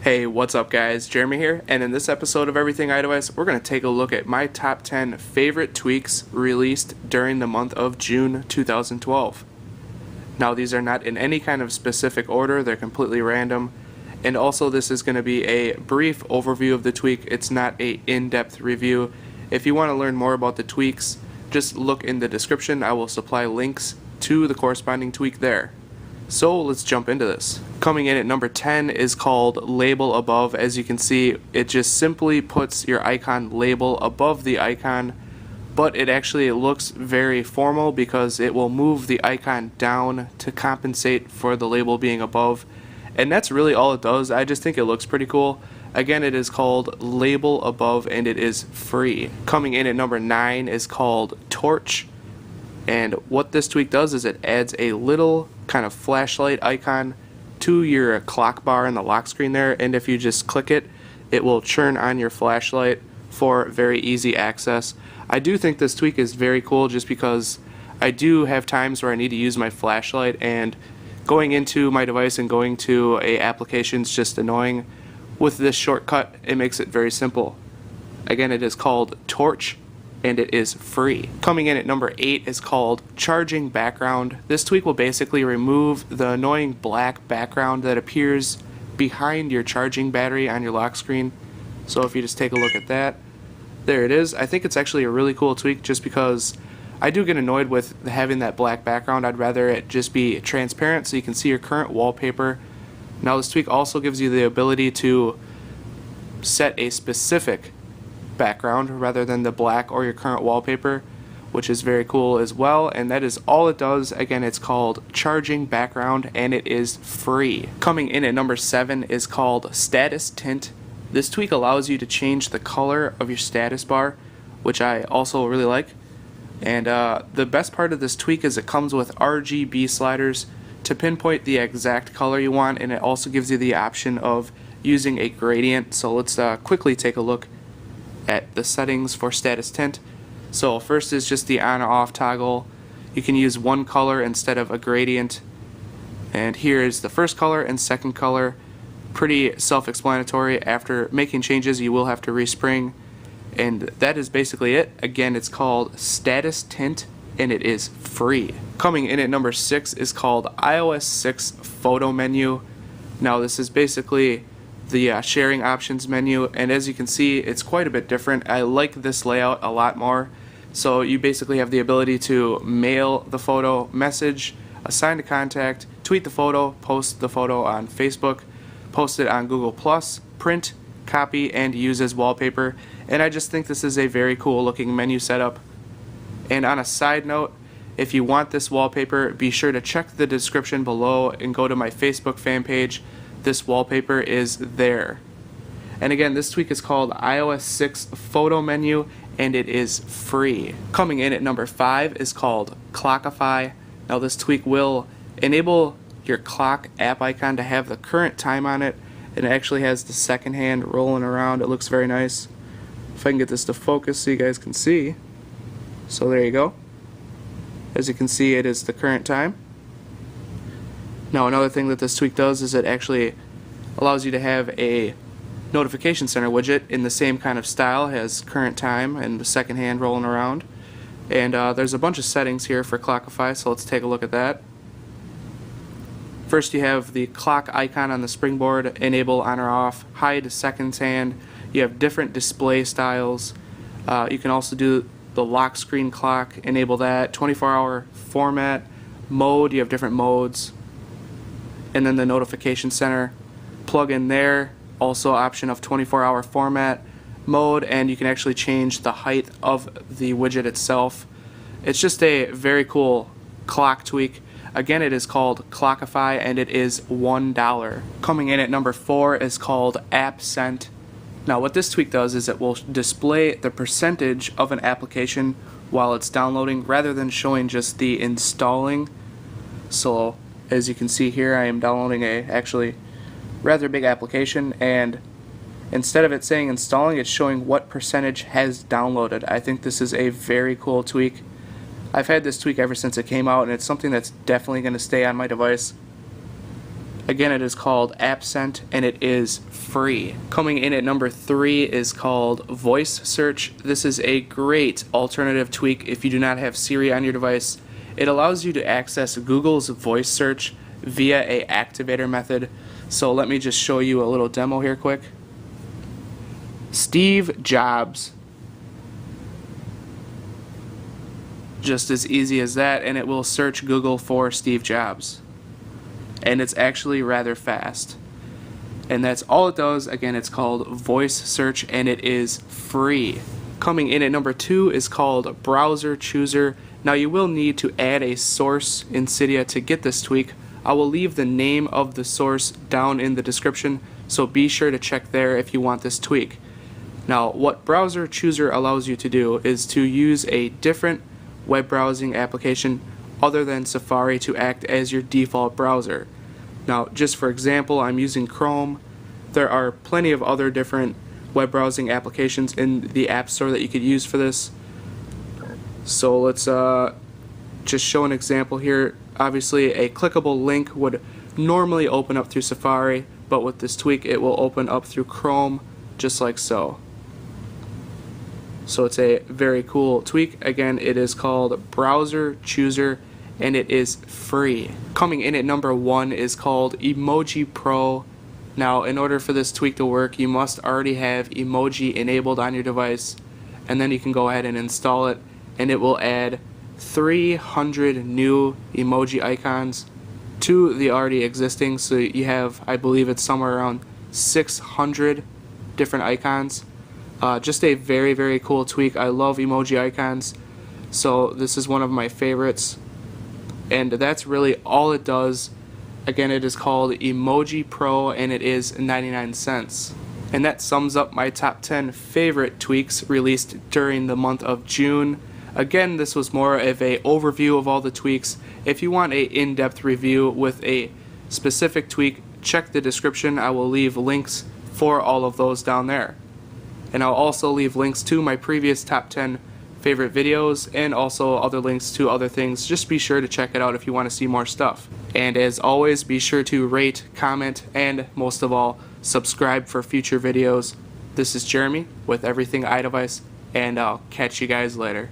Hey, what's up guys? Jeremy here, and in this episode of Everything iOS, we're going to take a look at my top 10 favorite tweaks released during the month of June 2012. Now these are not in any kind of specific order, they're completely random, and also this is going to be a brief overview of the tweak, it's not a in-depth review. If you want to learn more about the tweaks, just look in the description, I will supply links to the corresponding tweak there. So let's jump into this. Coming in at number 10 is called Label Above. As you can see, it just simply puts your icon label above the icon, but it actually looks very formal because it will move the icon down to compensate for the label being above. And that's really all it does. I just think it looks pretty cool. Again, it is called Label Above and it is free. Coming in at number 9 is called Torch. And what this tweak does is it adds a little kind of flashlight icon to your clock bar in the lock screen there, and if you just click it, it will turn on your flashlight for very easy access. I do think this tweak is very cool just because I do have times where I need to use my flashlight and going into my device and going to a application is just annoying. With this shortcut, it makes it very simple. Again, it is called Torch and it is free. Coming in at number 8 is called Charging Background. This tweak will basically remove the annoying black background that appears behind your charging battery on your lock screen. So if you just take a look at that, there it is. I think it's actually a really cool tweak just because I do get annoyed with having that black background. I'd rather it just be transparent so you can see your current wallpaper. Now this tweak also gives you the ability to set a specific background rather than the black or your current wallpaper, which is very cool as well, and that is all it does. Again, it's called Charging Background and it is free. Coming in at number 7 is called Status Tint. This tweak allows you to change the color of your status bar, which I also really like, and the best part of this tweak is it comes with RGB sliders to pinpoint the exact color you want, and it also gives you the option of using a gradient. So let's quickly take a look at the settings for Status Tint. So first is just the on or off toggle. You can use one color instead of a gradient, and here is the first color and second color. Pretty self-explanatory. After making changes you will have to respring, and that is basically it. Again, it's called Status Tint and it is free. Coming in at number 6 is called iOS 6 Photo Menu. Now this is basically the sharing options menu, and as you can see it's quite a bit different. I like this layout a lot more. So you basically have the ability to mail the photo, message, assign to contact, tweet the photo, post the photo on Facebook, post it on Google+, print, copy, and use as wallpaper. And I just think this is a very cool looking menu setup. And on a side note, if you want this wallpaper, be sure to check the description below and go to my Facebook fan page. This wallpaper is there. And again, this tweak is called iOS 6 Photo Menu and it is free. Coming in at number 5 is called Clockify. Now this tweak will enable your clock app icon to have the current time on it, and it actually has the second hand rolling around. It looks very nice. If I can get this to focus so you guys can see. So there you go. As you can see, it is the current time. Now another thing that this tweak does is it actually allows you to have a notification center widget in the same kind of style. It has current time and the second hand rolling around. And there's a bunch of settings here for Clockify, so let's take a look at that. First you have the clock icon on the springboard, enable on or off, hide seconds hand. You have different display styles. You can also do the lock screen clock, enable that, 24-hour format, mode, you have different modes. And then the notification center, plug in there, also option of 24-hour format, mode, and you can actually change the height of the widget itself. It's just a very cool clock tweak. Again, it is called Clockify and it is $1. Coming in at number 4 is called App Sent. Now what this tweak does is it will display the percentage of an application while it's downloading rather than showing just the installing. So as you can see here, I am downloading a actually rather big application, and instead of it saying installing, it's showing what percentage has downloaded. I think this is a very cool tweak. I've had this tweak ever since it came out, and it's something that's definitely going to stay on my device. Again, it is called AppScent, and it is free. Coming in at number 3 is called Voice Search. This is a great alternative tweak if you do not have Siri on your device. It allows you to access Google's voice search via a activator method. So let me just show you a little demo here quick. Steve Jobs. Just as easy as that, and it will search Google for Steve Jobs. And it's actually rather fast. And that's all it does. Again, it's called Voice Search, and it is free. Coming in at number 2 is called Browser Chooser. Now you will need to add a source in Cydia to get this tweak. I will leave the name of the source down in the description, so be sure to check there if you want this tweak. Now, what Browser Chooser allows you to do is to use a different web browsing application other than Safari to act as your default browser. Now, just for example, I'm using Chrome. There are plenty of other different web browsing applications in the App Store that you could use for this. So let's just show an example here. Obviously, a clickable link would normally open up through Safari, but with this tweak, it will open up through Chrome, just like so. So it's a very cool tweak. Again, it is called Browser Chooser, and it is free. Coming in at number 1 is called Emoji Pro. Now, in order for this tweak to work, you must already have emoji enabled on your device, and then you can go ahead and install it, and it will add 300 new emoji icons to the already existing. So you have, I believe it's somewhere around 600 different icons. Just a very, very cool tweak. I love emoji icons, so this is one of my favorites. And that's really all it does. Again, it is called Emoji Pro, and it is 99 cents. And that sums up my top 10 favorite tweaks released during the month of June. Again, this was more of an overview of all the tweaks. If you want an in-depth review with a specific tweak, check the description. I will leave links for all of those down there. And I'll also leave links to my previous top 10 favorite videos and also other links to other things. Just be sure to check it out if you want to see more stuff. And as always, be sure to rate, comment, and most of all, subscribe for future videos. This is Jeremy with Everything iDevice, and I'll catch you guys later.